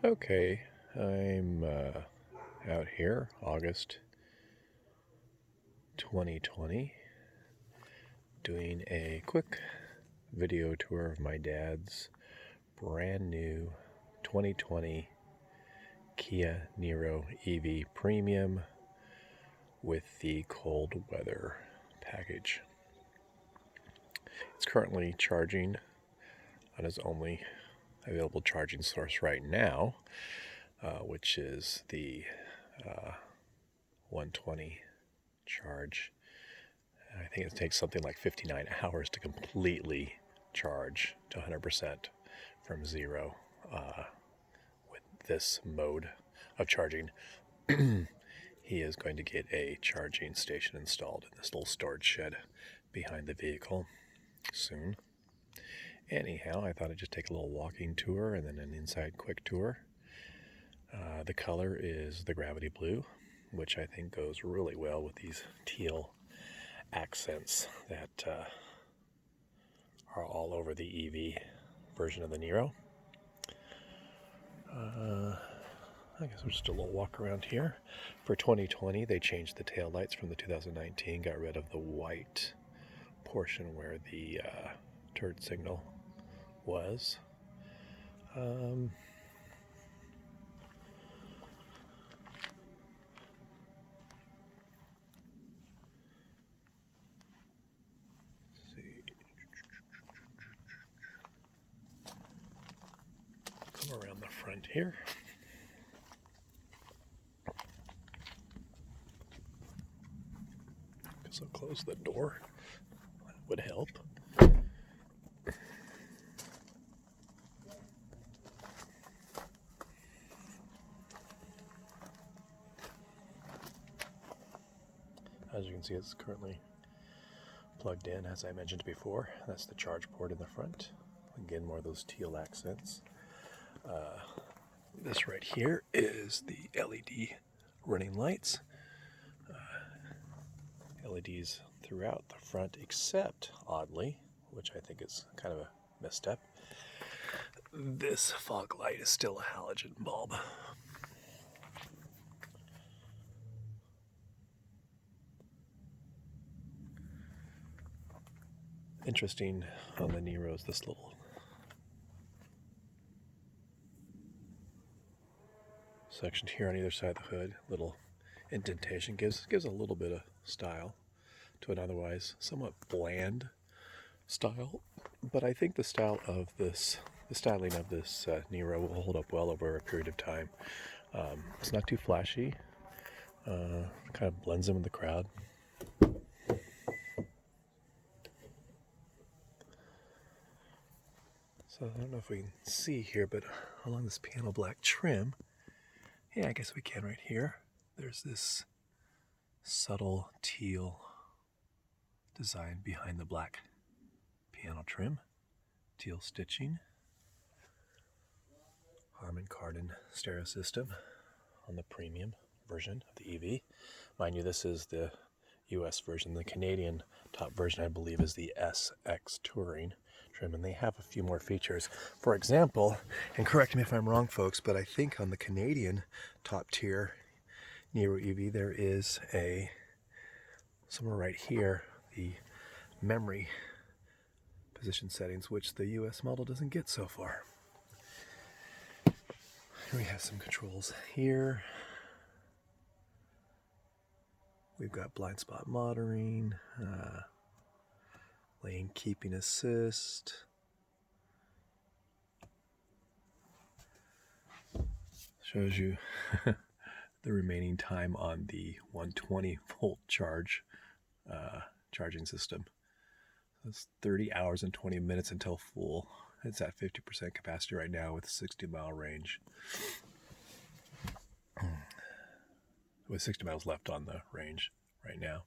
Okay, I'm out here, August 2020, doing a quick video tour of my dad's brand new 2020 Kia Niro EV Premium with the Cold Weather package. It's currently charging on his only available charging source right now, which is the 120 charge. I think it takes something like 59 hours to completely charge to 100% from zero with this mode of charging. He is going to get a charging station installed in this little storage shed behind the vehicle soon. Anyhow, I thought I'd just take a little walking tour and then an inside quick tour. The color is the gravity blue, which I think goes really well with these teal accents that are all over the EV version of the Niro. I guess we'll just do a little walk around here. For 2020, they changed the tail lights from the 2019, got rid of the white portion where the turn signal was. Come around the front here. So close the door. That would help. As you can see, it's currently plugged in, as I mentioned before. That's the charge port in the front. Again, more of those teal accents. This right here is the LED running lights. LEDs throughout the front, except, oddly, which I think is kind of a misstep, this fog light is still a halogen bulb. Interesting on the Niro is this little section here on either side of the hood. Little indentation gives a little bit of style to an otherwise somewhat bland style. But I think the styling of this Niro will hold up well over a period of time. It's not too flashy. Kind of blends in with the crowd. So I don't know if we can see here, but along this piano black trim, yeah, I guess we can right here. There's this subtle teal design behind the black piano trim. Teal stitching. Harman Kardon stereo system on the premium version of the EV. Mind you, this is the US version. The Canadian top version, I believe, is the SX Touring trim, and they have a few more features. For example, and correct me if I'm wrong, folks, but I think on the Canadian top tier Niro EV, there is somewhere right here, the memory position settings, which the US model doesn't get so far. Here we have some controls here. We've got blind spot monitoring, lane keeping assist, shows you the remaining time on the 120 volt charging system. That's 30 hours and 20 minutes until full. It's at 50% capacity right now with a 60-mile range. With 60 miles left on the range right now.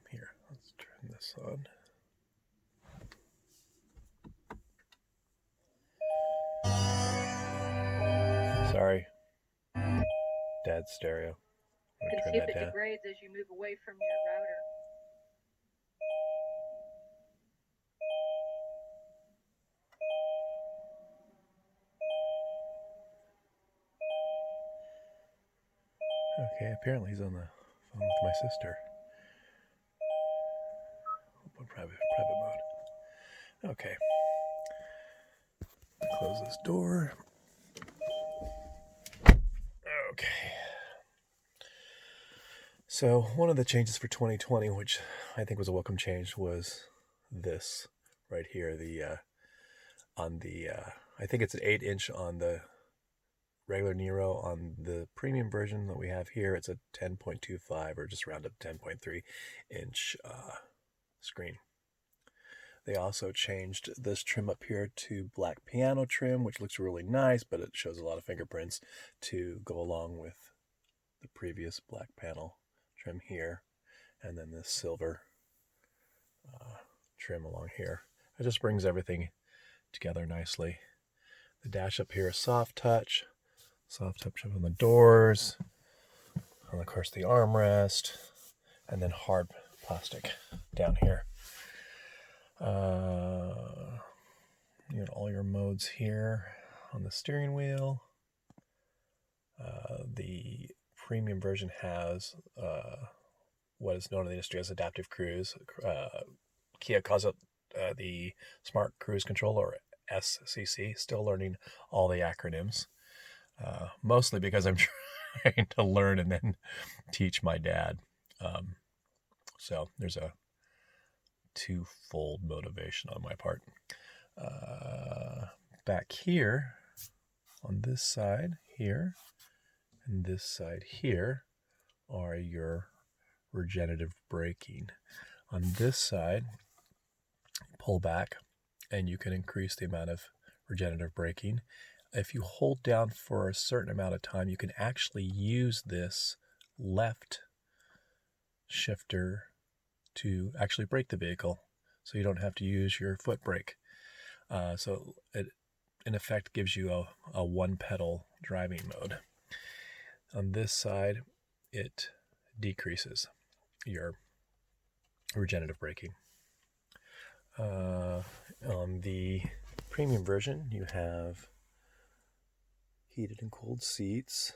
Here, let's turn this on. Sorry. Dad's stereo. I'm You can see if it degrades as you move away from your router. Okay, apparently he's on the phone with my sister. Open private mode. Okay. Close this door. Okay. So one of the changes for 2020, which I think was a welcome change, was this right here. I think it's an 8-inch on the regular Niro. On the premium version that we have here, it's a 10.25 or just round up 10.3 inch screen. They also changed this trim up here to black piano trim, which looks really nice, but it shows a lot of fingerprints to go along with the previous black panel trim here, and then this silver trim along here. It just brings everything together nicely. The dash up here is soft touch on the doors, and of course the armrest, and then hard plastic down here. You got all your modes here on the steering wheel. The premium version has what is known in the industry as adaptive cruise. Kia calls it the Smart Cruise Control, or SCC. Still learning all the acronyms, mostly because I'm trying to learn and then teach my dad. So there's a twofold motivation on my part. Back here, on this side here, and this side here, are your regenerative braking. On this side, pull back, and you can increase the amount of regenerative braking. If you hold down for a certain amount of time, you can actually use this left shifter to actually brake the vehicle, so you don't have to use your foot brake. So it, in effect, gives you a one-pedal driving mode. On this side, it decreases your regenerative braking. On the premium version, you have heated and cooled seats.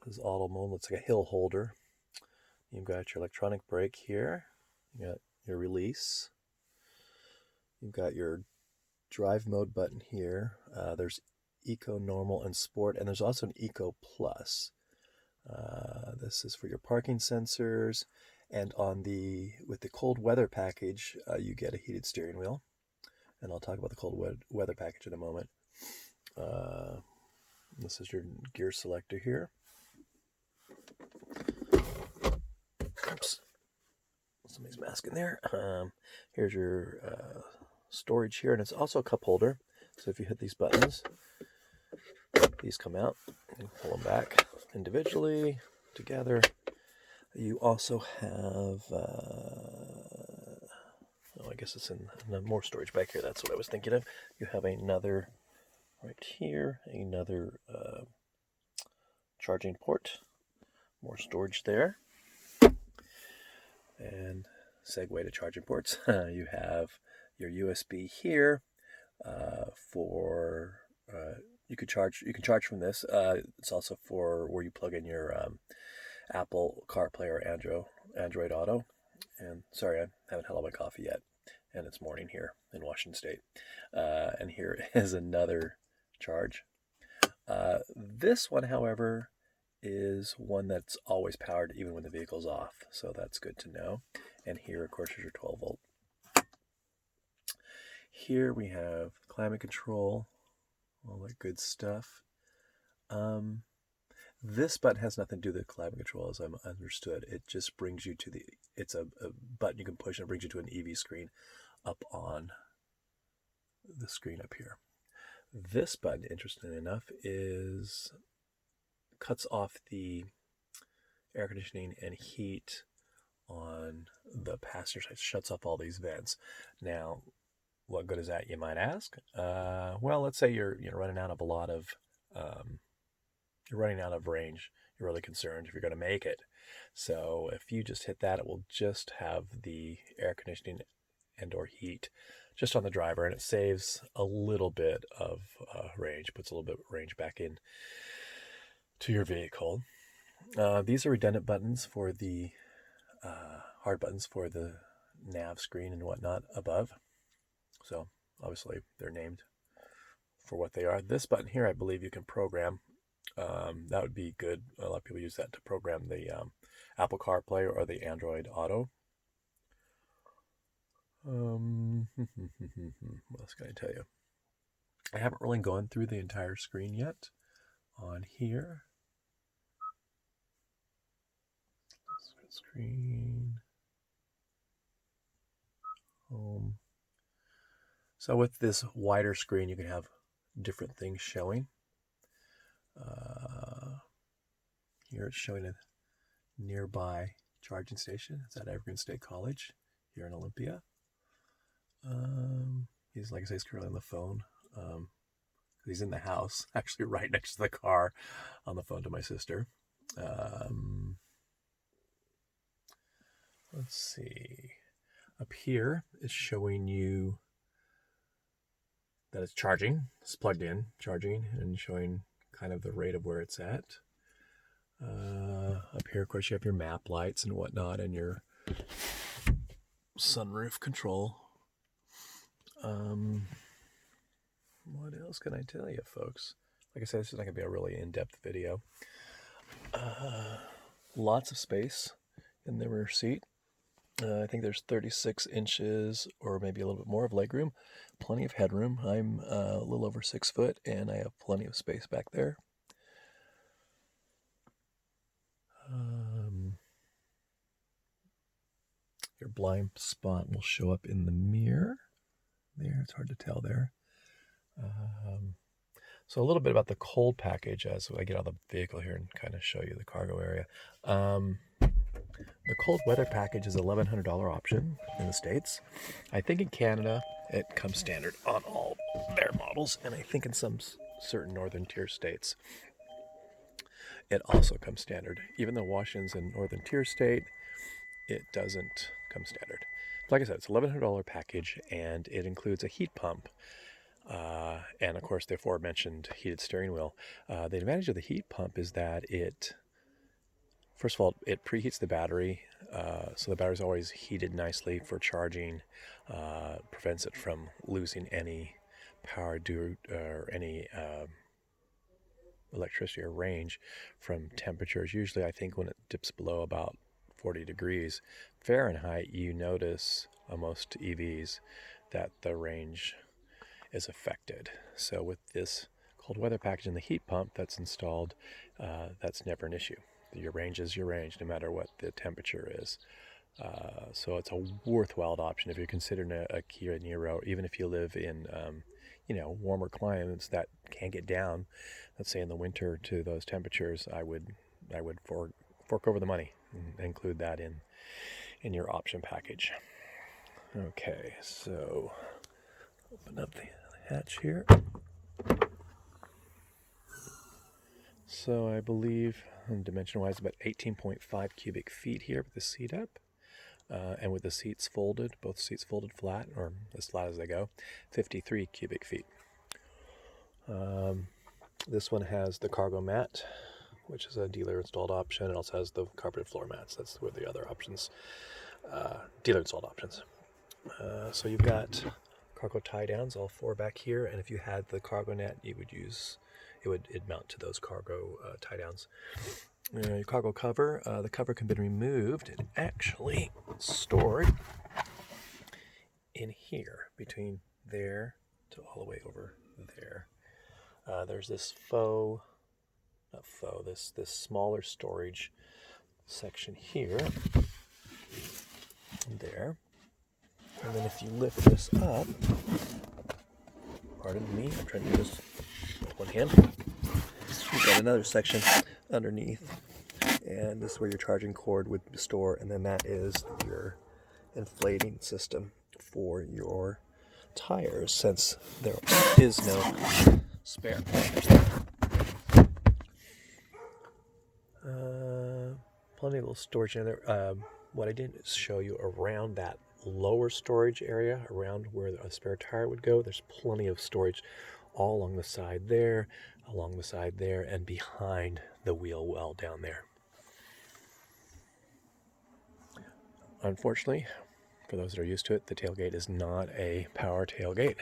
This auto mode looks like a hill holder. You've got your electronic brake here. You got your release. You've got your drive mode button here. There's Eco, Normal, and Sport, and there's also an Eco Plus. This is for your parking sensors, and with the Cold Weather package, you get a heated steering wheel, and I'll talk about the Cold Weather package in a moment. This is your gear selector here. Oops, somebody's mask in there. Here's your storage here, and it's also a cup holder. So if you hit these buttons, these come out and pull them back individually, together. You also have, I guess it's in more storage back here. That's what I was thinking of. You have another right here, another charging port, more storage there. And segue to charging ports. You have your USB here for you can charge from this. It's also for where you plug in your Apple CarPlay or Android Auto. And sorry, I haven't had all my coffee yet, and it's morning here in Washington State. And here is another charge. This one, however, is one that's always powered even when the vehicle's off, so that's good to know. And here, of course, is your 12 volt. Here we have climate control, all that good stuff. This button has nothing to do with climate control, as I'm understood. It just brings you to it's a button you can push, and it brings you to an EV screen up on the screen up here. This button, interestingly enough, cuts off the air conditioning and heat on the passenger side, shuts off all these vents. Now, what good is that, you might ask? Well, let's say you're running out of you're running out of range. You're really concerned if you're going to make it. So if you just hit that, it will just have the air conditioning and or heat just on the driver, and it saves a little bit of range, puts a little bit of range back in to your vehicle. These are redundant buttons for the hard buttons for the nav screen and whatnot above. So obviously they're named for what they are. This button here, I believe you can program. That would be good. A lot of people use that to program the Apple CarPlay or the Android Auto. What else can I tell you? I haven't really gone through the entire screen yet on here. Screen. Home. So with this wider screen, you can have different things showing. Here it's showing a nearby charging station. It's at Evergreen State College here in Olympia. He's, like I say, he's currently on the phone. He's in the house, actually right next to the car, on the phone to my sister. Let's see. Up here is showing you that it's charging. It's plugged in, charging, and showing kind of the rate of where it's at. Up here, of course, you have your map lights and whatnot, and your sunroof control. What else can I tell you, folks? Like I said, this is not going to be a really in-depth video. Lots of space in the rear seat. I think there's 36 inches or maybe a little bit more of legroom. Plenty of headroom. I'm a little over 6 foot, and I have plenty of space back there. Your blind spot will show up in the mirror. There, it's hard to tell there. So a little bit about the cold package as I get out of the vehicle here and kind of show you the cargo area. The cold weather package is an $1,100 option in the States. I think in Canada it comes standard on all their models, and I think in some certain northern tier states it also comes standard. Even though Washington's a northern tier state, it doesn't come standard. Like I said, it's an $1,100 package, and it includes a heat pump. And of course the aforementioned heated steering wheel. The advantage of the heat pump is that first of all, it preheats the battery, so the battery's always heated nicely for charging, prevents it from losing any power or any electricity or range from temperatures. Usually I think when it dips below about 40 degrees Fahrenheit, you notice on most EVs that the range is affected. So with this cold weather package and the heat pump that's installed, that's never an issue. Your range is your range, no matter what the temperature is. So it's a worthwhile option if you're considering a Kia Niro, even if you live in warmer climates that can't get down, let's say in the winter, to those temperatures. I would fork over the money and include that in your option package. Okay, so open up the hatch here. So I believe, dimension-wise, about 18.5 cubic feet here with the seat up. And with the seats folded, both seats folded flat, or as flat as they go, 53 cubic feet. This one has the cargo mat, which is a dealer-installed option. It also has the carpeted floor mats. That's where the other options, dealer-installed options. So you've got cargo tie-downs, all four back here, and if you had the cargo net, it'd mount to those cargo tie-downs. Your cargo cover, the cover can be removed and actually stored in here, between there to all the way over there. There's this this smaller storage section here, and there. And then if you lift this up, pardon me, I'm trying to do this with one hand. You've got another section underneath, and this is where your charging cord would store, and then that is your inflating system for your tires, since there is no spare. Plenty of little storage in there. What I didn't is show you around that lower storage area, around where a spare tire would go. There's plenty of storage all along the side there, and behind the wheel well down there. unfortunately, for those that are used to it, the tailgate is not a power tailgate,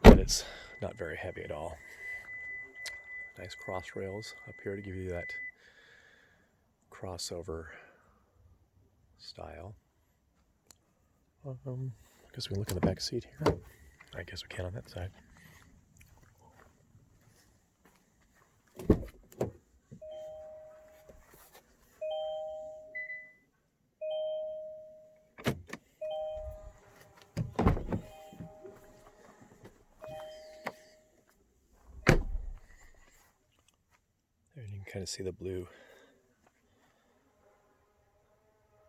but it's not very heavy at all. Nice cross rails up here to give you that crossover style. I guess we look in the back seat here. I guess we can on that side. There you can kind of see the blue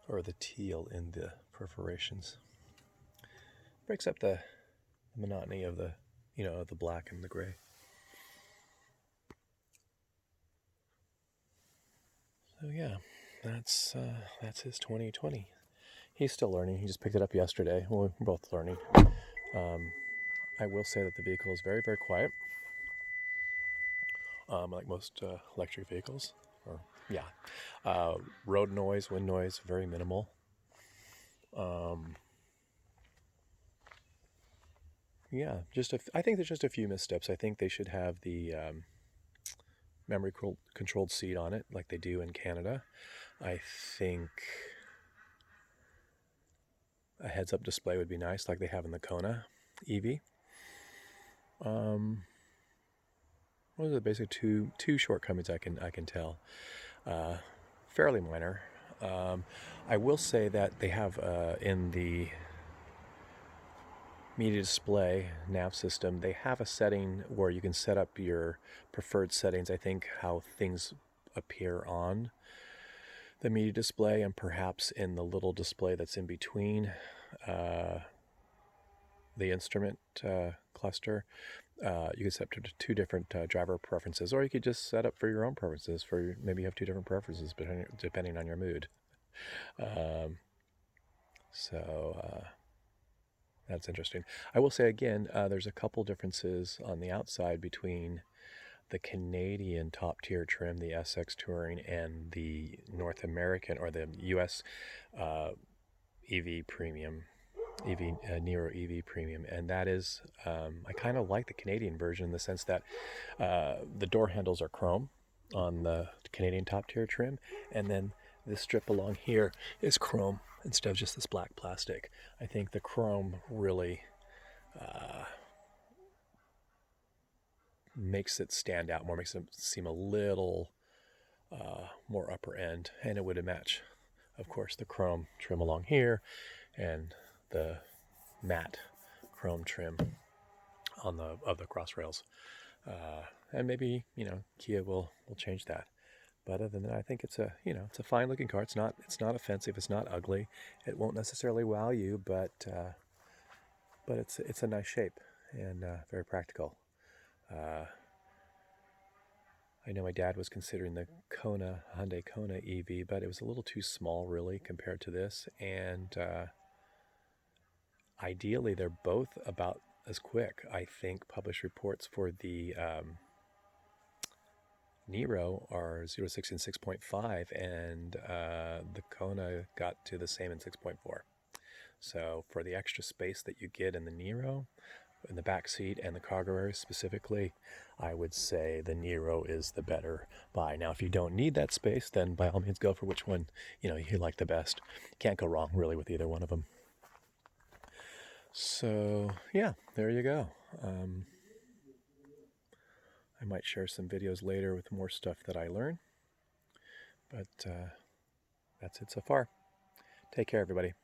or the teal in the perforations. Breaks up the monotony of the, the black and the gray. So yeah, that's his 2020. He's still learning. He just picked it up yesterday. Well, we're both learning. I will say that the vehicle is very, very quiet. Like most electric vehicles. Road noise, wind noise, very minimal. I think there's just a few missteps. I think they should have the memory controlled seat on it like they do in Canada. I think a heads-up display would be nice like they have in the Kona EV. Those are the basic two shortcomings I can tell. Fairly minor. I will say that they have in the media display nav system, they have a setting where you can set up your preferred settings. I think how things appear on the media display and perhaps in the little display that's in between the instrument cluster. You can set up to two different driver preferences, or you could just set up for your own preferences. Maybe you have two different preferences depending on your mood. That's interesting. I will say again, there's a couple differences on the outside between the Canadian top tier trim, the SX Touring, and the North American or the US EV Premium. Niro EV Premium, and that is I kind of like the Canadian version in the sense that the door handles are chrome on the Canadian top tier trim, and then this strip along here is chrome instead of just this black plastic. I think the chrome really makes it stand out more, makes it seem a little more upper end, and it would match, of course, the chrome trim along here and the matte chrome trim on the cross rails, and maybe Kia will change that. But other than that, I think it's a fine looking car. It's not offensive. It's not ugly. It won't necessarily wow you, but it's a nice shape and very practical. I know my dad was considering the Hyundai Kona EV, but it was a little too small really compared to this, and ideally, they're both about as quick. I think published reports for the Niro are 0 to 60 in 6.5, and the Kona got to the same in 6.4. So for the extra space that you get in the Niro, in the back seat and the cargo area specifically, I would say the Niro is the better buy. Now, if you don't need that space, then by all means go for which one you like the best. Can't go wrong really with either one of them. So yeah, there you go. I might share some videos later with more stuff that I learn, but that's it so far. Take care, everybody.